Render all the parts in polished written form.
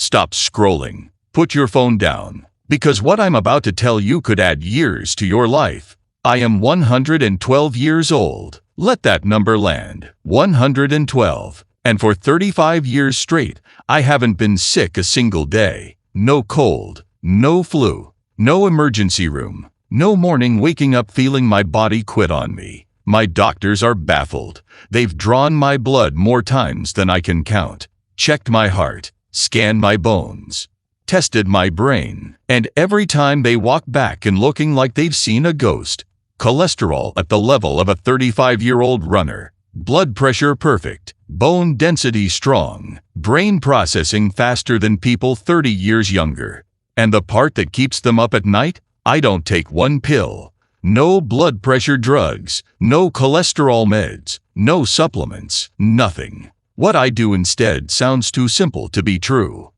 Stop scrolling. Put your phone down. Because what I'm about to tell you could add years to your life. I am 112 years old. Let that number land. 112. And for 35 years straight, I haven't been sick a single day. No cold, no flu, no emergency room, no morning waking up feeling my body quit on me. My doctors are baffled. They've drawn my blood more times than I can count, checked my heart, scanned my bones, tested my brain, and every time they walk back and looking like they've seen a ghost. Cholesterol at the level of a 35-year-old runner, blood pressure perfect, bone density strong, brain processing faster than people 30 years younger. And the part that keeps them up at night? I don't take one pill. No blood pressure drugs, no cholesterol meds, no supplements, nothing. What I do instead sounds too simple to be true.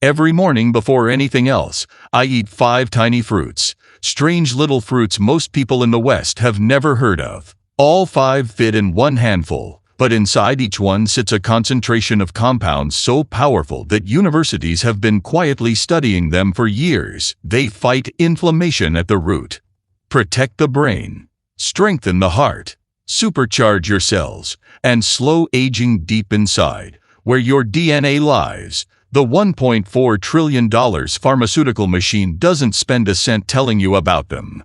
Every morning before anything else, I eat 5 tiny fruits. Strange little fruits most people in the West have never heard of. All 5 fit in one handful, but inside each one sits a concentration of compounds so powerful that universities have been quietly studying them for years. They fight inflammation at the root, protect the brain, strengthen the heart, supercharge your cells, and slow aging deep inside, where your DNA lies. The $1.4 trillion pharmaceutical machine doesn't spend a cent telling you about them.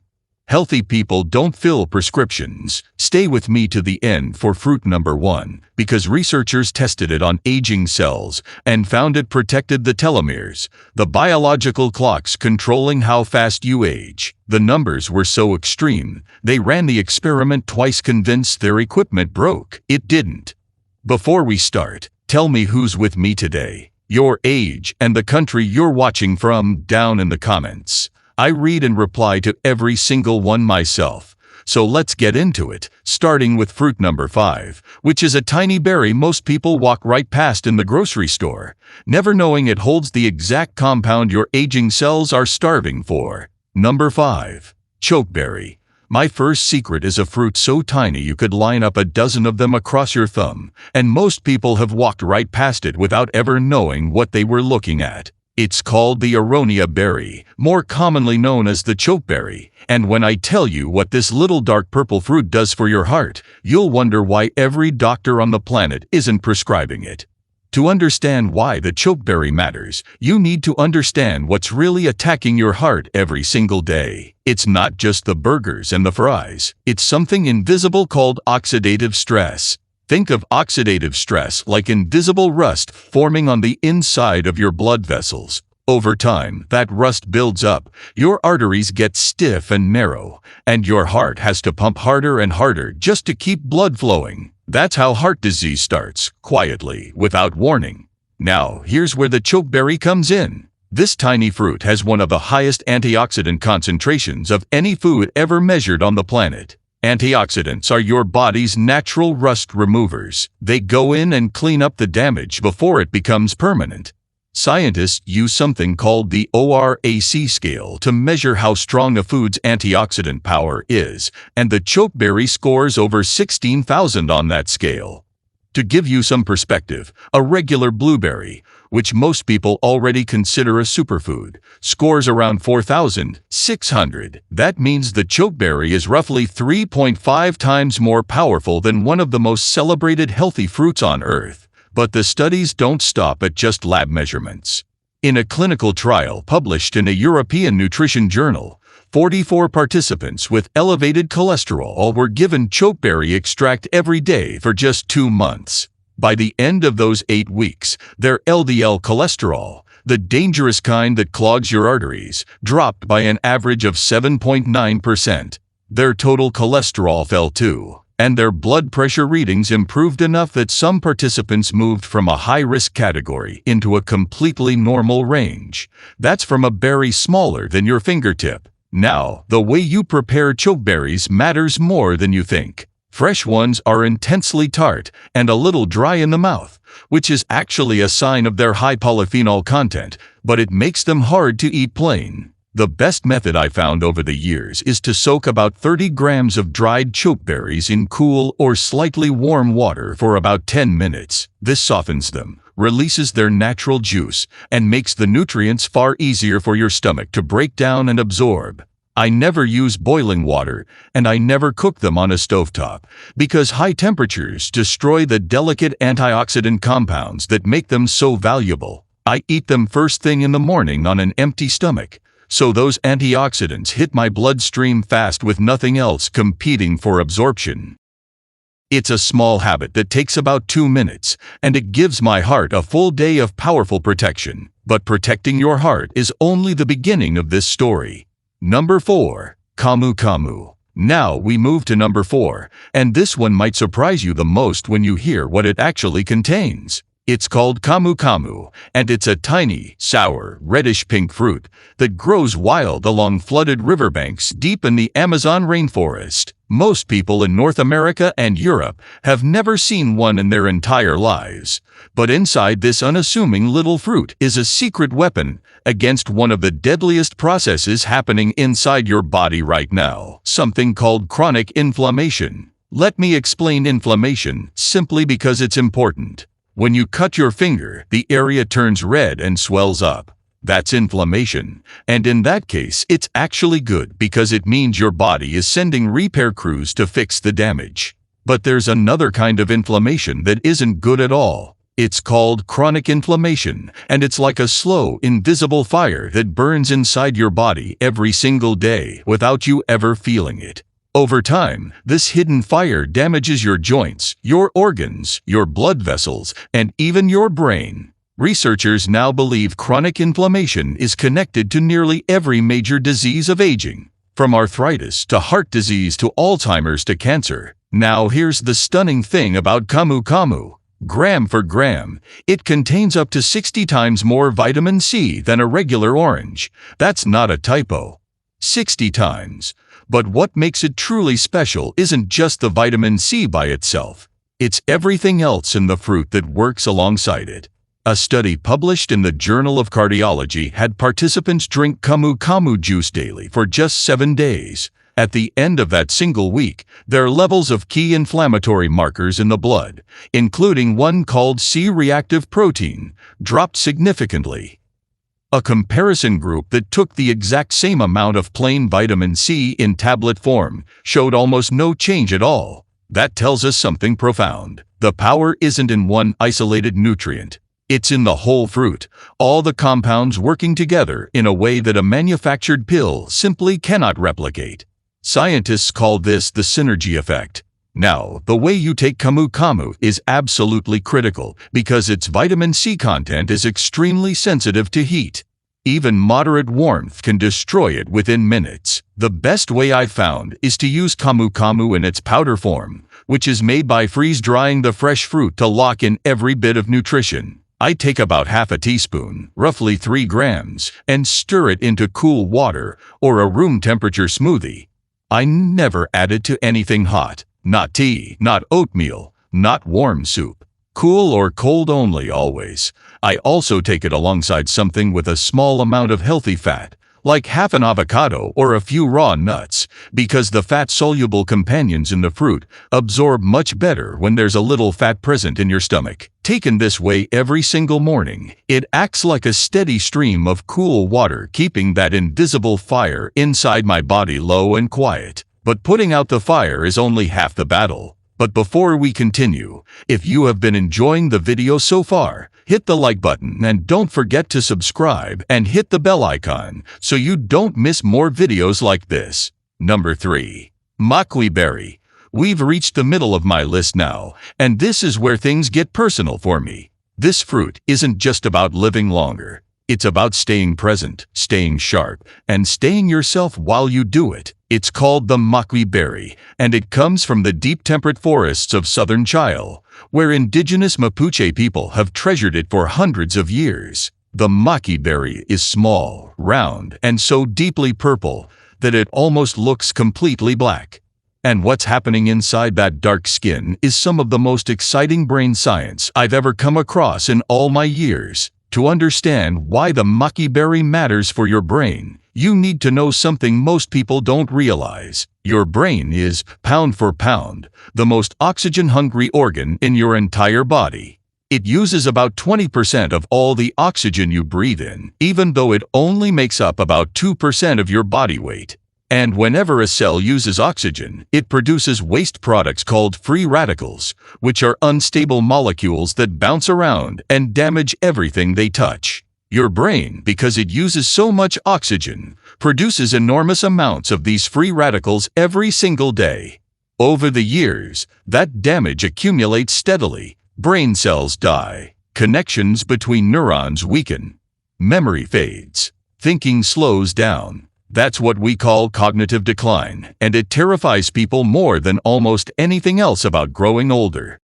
Healthy people don't fill prescriptions. Stay with me to the end for fruit number 1, because researchers tested it on aging cells and found it protected the telomeres, the biological clocks controlling how fast you age. The numbers were so extreme, they ran the experiment twice convinced their equipment broke. It didn't. Before we start, tell me who's with me today, your age, and the country you're watching from down in the comments. I read and reply to every single one myself. So let's get into it, starting with fruit number 5, which is a tiny berry most people walk right past in the grocery store, never knowing it holds the exact compound your aging cells are starving for. Number 5. Chokeberry. My first secret is a fruit so tiny you could line up a dozen of them across your thumb, and most people have walked right past it without ever knowing what they were looking at. It's called the aronia berry, more commonly known as the chokeberry, and when I tell you what this little dark purple fruit does for your heart, you'll wonder why every doctor on the planet isn't prescribing it. To understand why the chokeberry matters, you need to understand what's really attacking your heart every single day. It's not just the burgers and the fries. It's something invisible called oxidative stress. Think of oxidative stress like invisible rust forming on the inside of your blood vessels. Over time, that rust builds up, your arteries get stiff and narrow, and your heart has to pump harder and harder just to keep blood flowing. That's how heart disease starts, quietly, without warning. Now, here's where the chokeberry comes in. This tiny fruit has one of the highest antioxidant concentrations of any food ever measured on the planet. Antioxidants are your body's natural rust removers. They go in and clean up the damage before it becomes permanent. Scientists use something called the ORAC scale to measure how strong a food's antioxidant power is, and the chokeberry scores over 16,000 on that scale. To give you some perspective, a regular blueberry, which most people already consider a superfood, scores around 4,600. That means the chokeberry is roughly 3.5 times more powerful than one of the most celebrated healthy fruits on Earth. But the studies don't stop at just lab measurements. In a clinical trial published in a European nutrition journal, 44 participants with elevated cholesterol were given chokeberry extract every day for just 2 months. By the end of those 8 weeks, their LDL cholesterol, the dangerous kind that clogs your arteries, dropped by an average of 7.9%. Their total cholesterol fell too, and their blood pressure readings improved enough that some participants moved from a high-risk category into a completely normal range. That's from a berry smaller than your fingertip. Now, the way you prepare chokeberries matters more than you think. Fresh ones are intensely tart and a little dry in the mouth, which is actually a sign of their high polyphenol content, but it makes them hard to eat plain. The best method I found over the years is to soak about 30 grams of dried chokeberries in cool or slightly warm water for about 10 minutes. This softens them, releases their natural juice, and makes the nutrients far easier for your stomach to break down and absorb. I never use boiling water, and I never cook them on a stovetop, because high temperatures destroy the delicate antioxidant compounds that make them so valuable. I eat them first thing in the morning on an empty stomach, so those antioxidants hit my bloodstream fast with nothing else competing for absorption. It's a small habit that takes about 2 minutes, and it gives my heart a full day of powerful protection. But protecting your heart is only the beginning of this story. Number 4. Camu Camu. Now we move to number 4, and this one might surprise you the most when you hear what it actually contains. It's called Camu Camu, and it's a tiny, sour, reddish-pink fruit that grows wild along flooded riverbanks deep in the Amazon rainforest. Most people in North America and Europe have never seen one in their entire lives. But inside this unassuming little fruit is a secret weapon against one of the deadliest processes happening inside your body right now, something called chronic inflammation. Let me explain inflammation simply because it's important. When you cut your finger, the area turns red and swells up. That's inflammation, and in that case, it's actually good because it means your body is sending repair crews to fix the damage. But there's another kind of inflammation that isn't good at all. It's called chronic inflammation, and it's like a slow, invisible fire that burns inside your body every single day without you ever feeling it. Over time, this hidden fire damages your joints, your organs, your blood vessels, and even your brain. Researchers now believe chronic inflammation is connected to nearly every major disease of aging, from arthritis to heart disease to Alzheimer's to cancer. Now here's the stunning thing about Camu Camu. Gram for gram, it contains up to 60 times more vitamin C than a regular orange. That's not a typo. 60 times. But what makes it truly special isn't just the vitamin C by itself. It's everything else in the fruit that works alongside it. A study published in the Journal of Cardiology had participants drink Camu Camu juice daily for just 7 days. At the end of that single week, their levels of key inflammatory markers in the blood, including one called C-reactive protein, dropped significantly. A comparison group that took the exact same amount of plain vitamin C in tablet form showed almost no change at all. That tells us something profound. The power isn't in one isolated nutrient. It's in the whole fruit, all the compounds working together in a way that a manufactured pill simply cannot replicate. Scientists call this the synergy effect. Now, the way you take Camu Camu is absolutely critical because its vitamin C content is extremely sensitive to heat. Even moderate warmth can destroy it within minutes. The best way I've found is to use Camu Camu in its powder form, which is made by freeze-drying the fresh fruit to lock in every bit of nutrition. I take about half a teaspoon, roughly 3 grams, and stir it into cool water or a room temperature smoothie. I never add it to anything hot. Not tea, not oatmeal, not warm soup. Cool or cold only always. I also take it alongside something with a small amount of healthy fat, like half an avocado or a few raw nuts, because the fat-soluble companions in the fruit absorb much better when there's a little fat present in your stomach. Taken this way every single morning, it acts like a steady stream of cool water, keeping that invisible fire inside my body low and quiet. But putting out the fire is only half the battle. But before we continue, if you have been enjoying the video so far, hit the like button and don't forget to subscribe and hit the bell icon so you don't miss more videos like this. Number 3. Maqui berry. We've reached the middle of my list now, and this is where things get personal for me. This fruit isn't just about living longer. It's about staying present, staying sharp, and staying yourself while you do it. It's called the maqui berry, and it comes from the deep temperate forests of southern Chile, where indigenous Mapuche people have treasured it for hundreds of years. The maqui berry is small, round, and so deeply purple that it almost looks completely black. And what's happening inside that dark skin is some of the most exciting brain science I've ever come across in all my years. To understand why the maqui berry matters for your brain, you need to know something most people don't realize. Your brain is, pound for pound, the most oxygen-hungry organ in your entire body. It uses about 20% of all the oxygen you breathe in, even though it only makes up about 2% of your body weight. And whenever a cell uses oxygen, it produces waste products called free radicals, which are unstable molecules that bounce around and damage everything they touch. Your brain, because it uses so much oxygen, produces enormous amounts of these free radicals every single day. Over the years, that damage accumulates steadily. Brain cells die. Connections between neurons weaken. Memory fades. Thinking slows down. That's what we call cognitive decline, and it terrifies people more than almost anything else about growing older.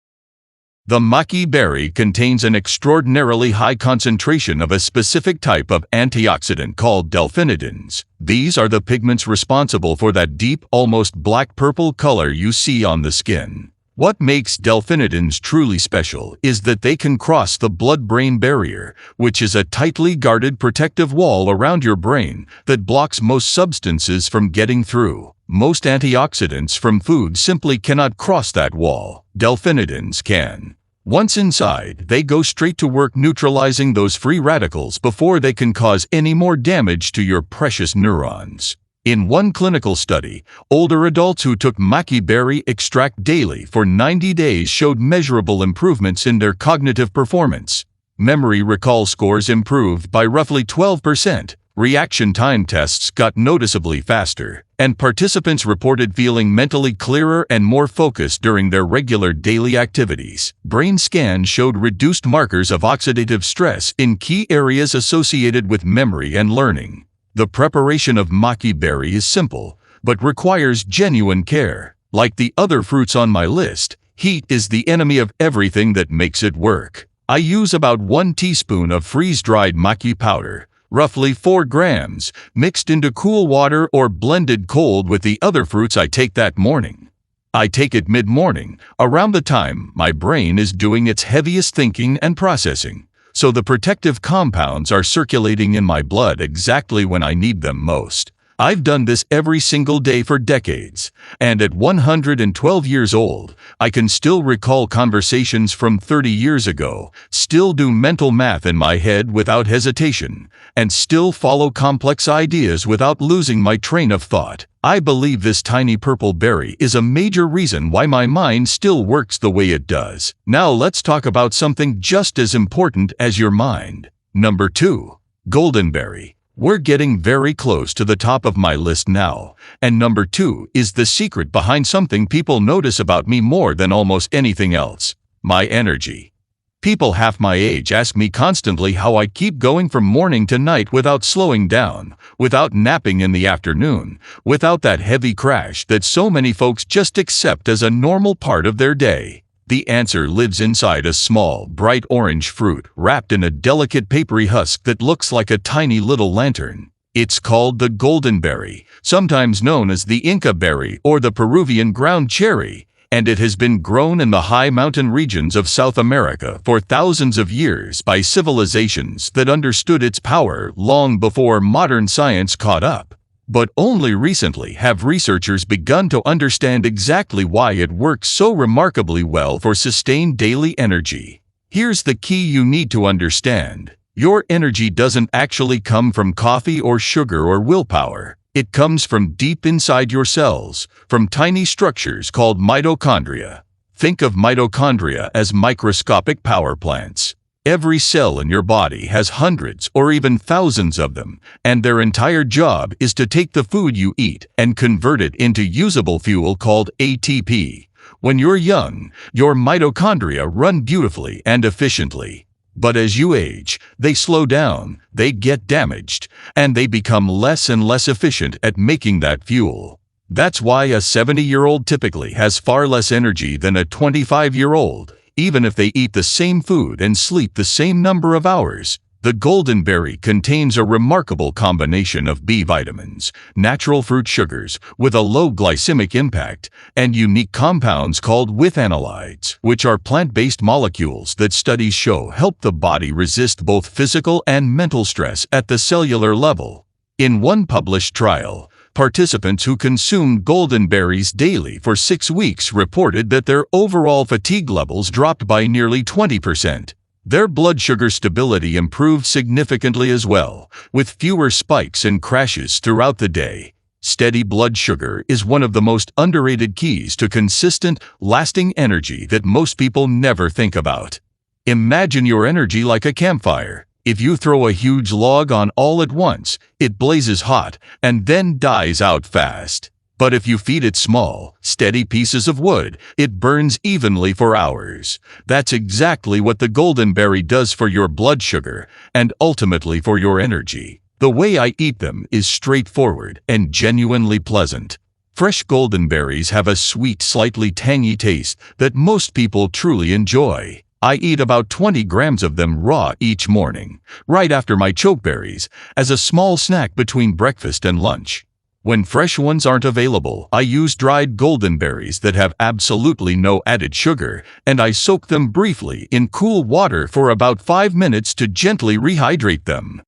The maqui berry contains an extraordinarily high concentration of a specific type of antioxidant called delphinidins. These are the pigments responsible for that deep, almost black-purple color you see on the skin. What makes delphinidins truly special is that they can cross the blood-brain barrier, which is a tightly guarded protective wall around your brain that blocks most substances from getting through. Most antioxidants from food simply cannot cross that wall. Delphinidins can. Once inside, they go straight to work neutralizing those free radicals before they can cause any more damage to your precious neurons. In one clinical study, older adults who took maqui berry extract daily for 90 days showed measurable improvements in their cognitive performance. Memory recall scores improved by roughly 12%. Reaction time tests got noticeably faster, and participants reported feeling mentally clearer and more focused during their regular daily activities. Brain scans showed reduced markers of oxidative stress in key areas associated with memory and learning. The preparation of maqui berry is simple, but requires genuine care. Like the other fruits on my list, heat is the enemy of everything that makes it work. I use about 1 teaspoon of freeze-dried maqui powder, roughly 4 grams, mixed into cool water or blended cold with the other fruits I take that morning. I take it mid-morning, around the time my brain is doing its heaviest thinking and processing, so the protective compounds are circulating in my blood exactly when I need them most. I've done this every single day for decades, and at 112 years old, I can still recall conversations from 30 years ago, still do mental math in my head without hesitation, and still follow complex ideas without losing my train of thought. I believe this tiny purple berry is a major reason why my mind still works the way it does. Now let's talk about something just as important as your mind. Number 2. Goldenberry. We're getting very close to the top of my list now, and number 2 is the secret behind something people notice about me more than almost anything else: my energy. People half my age ask me constantly how I keep going from morning to night without slowing down, without napping in the afternoon, without that heavy crash that so many folks just accept as a normal part of their day. The answer lives inside a small, bright orange fruit wrapped in a delicate papery husk that looks like a tiny little lantern. It's called the goldenberry, sometimes known as the Inca berry or the Peruvian ground cherry, and it has been grown in the high mountain regions of South America for thousands of years by civilizations that understood its power long before modern science caught up. But only recently have researchers begun to understand exactly why it works so remarkably well for sustained daily energy. Here's the key you need to understand. Your energy doesn't actually come from coffee or sugar or willpower. It comes from deep inside your cells, from tiny structures called mitochondria. Think of mitochondria as microscopic power plants. Every cell in your body has hundreds or even thousands of them, and their entire job is to take the food you eat and convert it into usable fuel called ATP. When you're young, your mitochondria run beautifully and efficiently. But as you age, they slow down, they get damaged, and they become less and less efficient at making that fuel. That's why a 70-year-old typically has far less energy than a 25-year-old. Even if they eat the same food and sleep the same number of hours. The goldenberry contains a remarkable combination of B vitamins, natural fruit sugars with a low glycemic impact, and unique compounds called withanolides, which are plant-based molecules that studies show help the body resist both physical and mental stress at the cellular level. In one published trial, Participants who consumed golden berries daily for 6 weeks reported that their overall fatigue levels dropped by nearly 20%. Their blood sugar stability improved significantly as well, with fewer spikes and crashes throughout the day. Steady blood sugar is one of the most underrated keys to consistent, lasting energy that most people never think about. Imagine your energy like a campfire. If you throw a huge log on all at once, it blazes hot and then dies out fast. But if you feed it small, steady pieces of wood, it burns evenly for hours. That's exactly what the golden berry does for your blood sugar and ultimately for your energy. The way I eat them is straightforward and genuinely pleasant. Fresh golden berries have a sweet, slightly tangy taste that most people truly enjoy. I eat about 20 grams of them raw each morning, right after my chokeberries, as a small snack between breakfast and lunch. When fresh ones aren't available, I use dried golden berries that have absolutely no added sugar, and I soak them briefly in cool water for about 5 minutes to gently rehydrate them.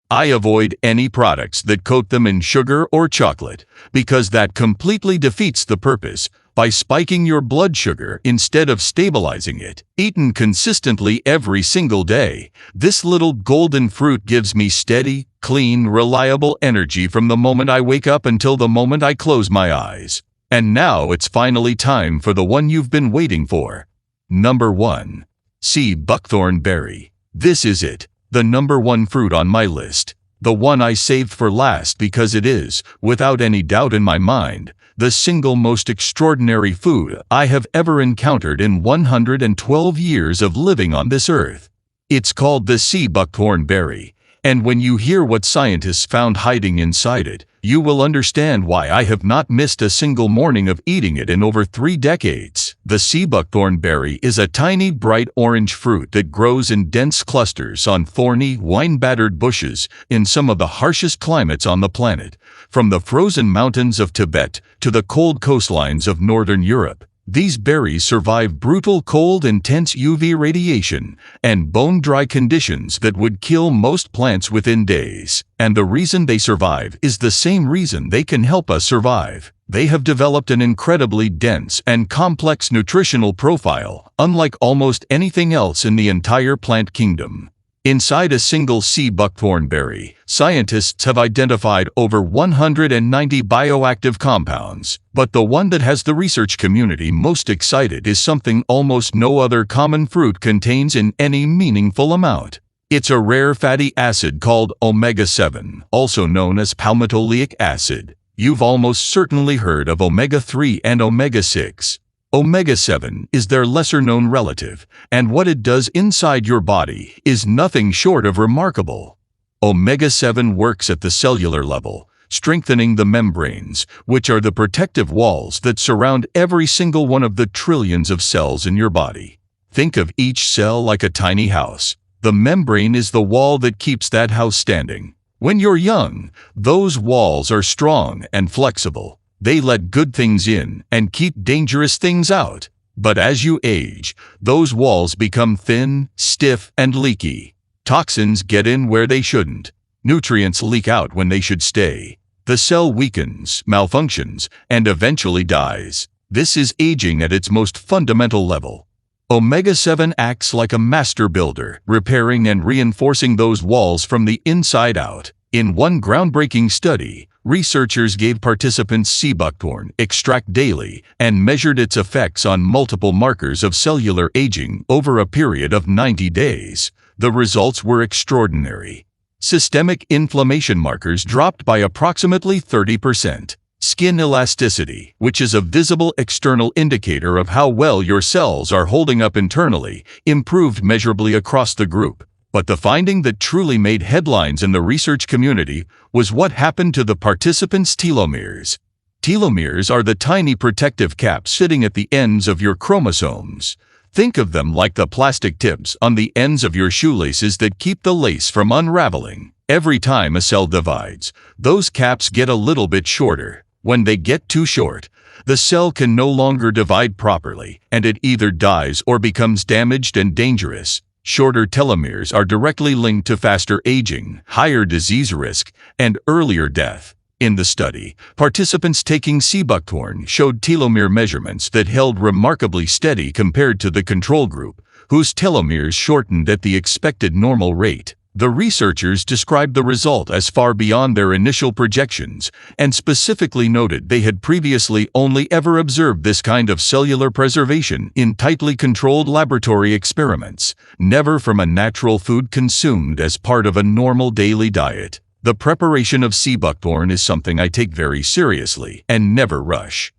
I avoid any products that coat them in sugar or chocolate, because that completely defeats the purpose. By spiking your blood sugar instead of stabilizing it, eaten consistently every single day, this little golden fruit gives me steady, clean, reliable energy from the moment I wake up until the moment I close my eyes. And now it's finally time for the one you've been waiting for. Number 1. Sea buckthorn berry. This is it, the number 1 fruit on my list. The one I saved for last because it is, without any doubt in my mind, the single most extraordinary food I have ever encountered in 112 years of living on this earth. It's called the sea buckthorn berry, and when you hear what scientists found hiding inside it, you will understand why I have not missed a single morning of eating it in over 3 decades. The sea buckthorn berry is a tiny, bright orange fruit that grows in dense clusters on thorny, wine-battered bushes in some of the harshest climates on the planet, from the frozen mountains of Tibet to the cold coastlines of northern Europe. These berries survive brutal cold, intense UV radiation, and bone-dry conditions that would kill most plants within days. And the reason they survive is the same reason they can help us survive. They have developed an incredibly dense and complex nutritional profile, unlike almost anything else in the entire plant kingdom. Inside a single sea buckthorn berry, scientists have identified over 190 bioactive compounds, but the one that has the research community most excited is something almost no other common fruit contains in any meaningful amount. It's a rare fatty acid called omega-7, also known as palmitoleic acid. You've almost certainly heard of omega-3 and omega-6. Omega-7 is their lesser-known relative, and what it does inside your body is nothing short of remarkable. Omega-7 works at the cellular level, strengthening the membranes, which are the protective walls that surround every single one of the trillions of cells in your body. Think of each cell like a tiny house. The membrane is the wall that keeps that house standing. When you're young, those walls are strong and flexible. They let good things in and keep dangerous things out. But as you age, those walls become thin, stiff, and leaky. Toxins get in where they shouldn't. Nutrients leak out when they should stay. The cell weakens, malfunctions, and eventually dies. This is aging at its most fundamental level. Omega-7 acts like a master builder, repairing and reinforcing those walls from the inside out. In one groundbreaking study, researchers gave participants sea buckthorn extract daily and measured its effects on multiple markers of cellular aging over a period of 90 days. The results were extraordinary. Systemic inflammation markers dropped by approximately 30%. Skin elasticity, which is a visible external indicator of how well your cells are holding up internally, improved measurably across the group. But the finding that truly made headlines in the research community was what happened to the participants' telomeres. Telomeres are the tiny protective caps sitting at the ends of your chromosomes. Think of them like the plastic tips on the ends of your shoelaces that keep the lace from unraveling. Every time a cell divides, those caps get a little bit shorter. When they get too short, the cell can no longer divide properly, and it either dies or becomes damaged and dangerous. Shorter telomeres are directly linked to faster aging, higher disease risk, and earlier death. In the study, participants taking sea buckthorn showed telomere measurements that held remarkably steady compared to the control group, whose telomeres shortened at the expected normal rate. The researchers described the result as far beyond their initial projections, and specifically noted they had previously only ever observed this kind of cellular preservation in tightly controlled laboratory experiments, never from a natural food consumed as part of a normal daily diet. The preparation of sea buckthorn is something I take very seriously and never rush.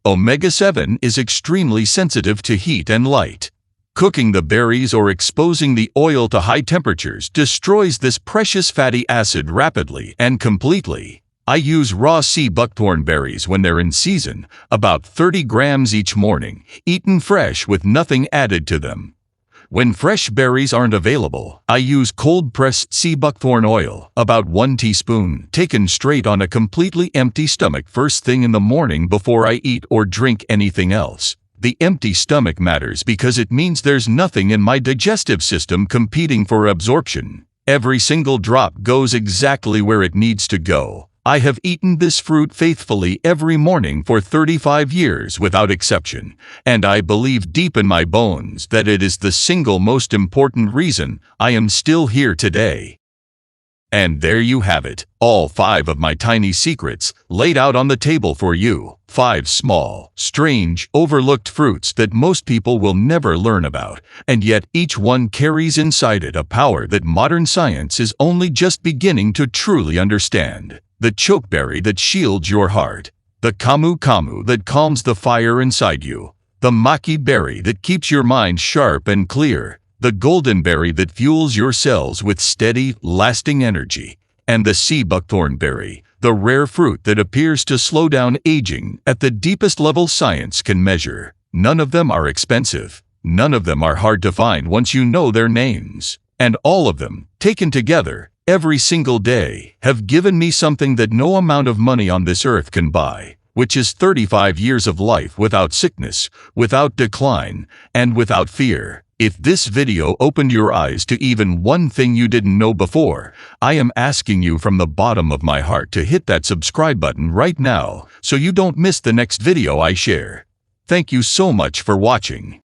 Omega-7 is extremely sensitive to heat and light. Cooking the berries or exposing the oil to high temperatures destroys this precious fatty acid rapidly and completely. I use raw sea buckthorn berries when they're in season, about 30 grams each morning, eaten fresh with nothing added to them. When fresh berries aren't available, I use cold-pressed sea buckthorn oil, about 1 teaspoon, taken straight on a completely empty stomach first thing in the morning before I eat or drink anything else. The empty stomach matters because it means there's nothing in my digestive system competing for absorption. Every single drop goes exactly where it needs to go. I have eaten this fruit faithfully every morning for 35 years without exception, and I believe deep in my bones that it is the single most important reason I am still here today. And there you have it, all 5 of my tiny secrets laid out on the table for you. 5 small, strange, overlooked fruits that most people will never learn about, and yet each one carries inside it a power that modern science is only just beginning to truly understand. The chokeberry that shields your heart, the camu camu that calms the fire inside you, the maki berry that keeps your mind sharp and clear, the golden berry that fuels your cells with steady, lasting energy, and the sea buckthorn berry, the rare fruit that appears to slow down aging at the deepest level science can measure. None of them are expensive. None of them are hard to find once you know their names. And all of them, taken together, every single day, have given me something that no amount of money on this earth can buy, which is 35 years of life without sickness, without decline, and without fear. If this video opened your eyes to even one thing you didn't know before, I am asking you from the bottom of my heart to hit that subscribe button right now so you don't miss the next video I share. Thank you so much for watching.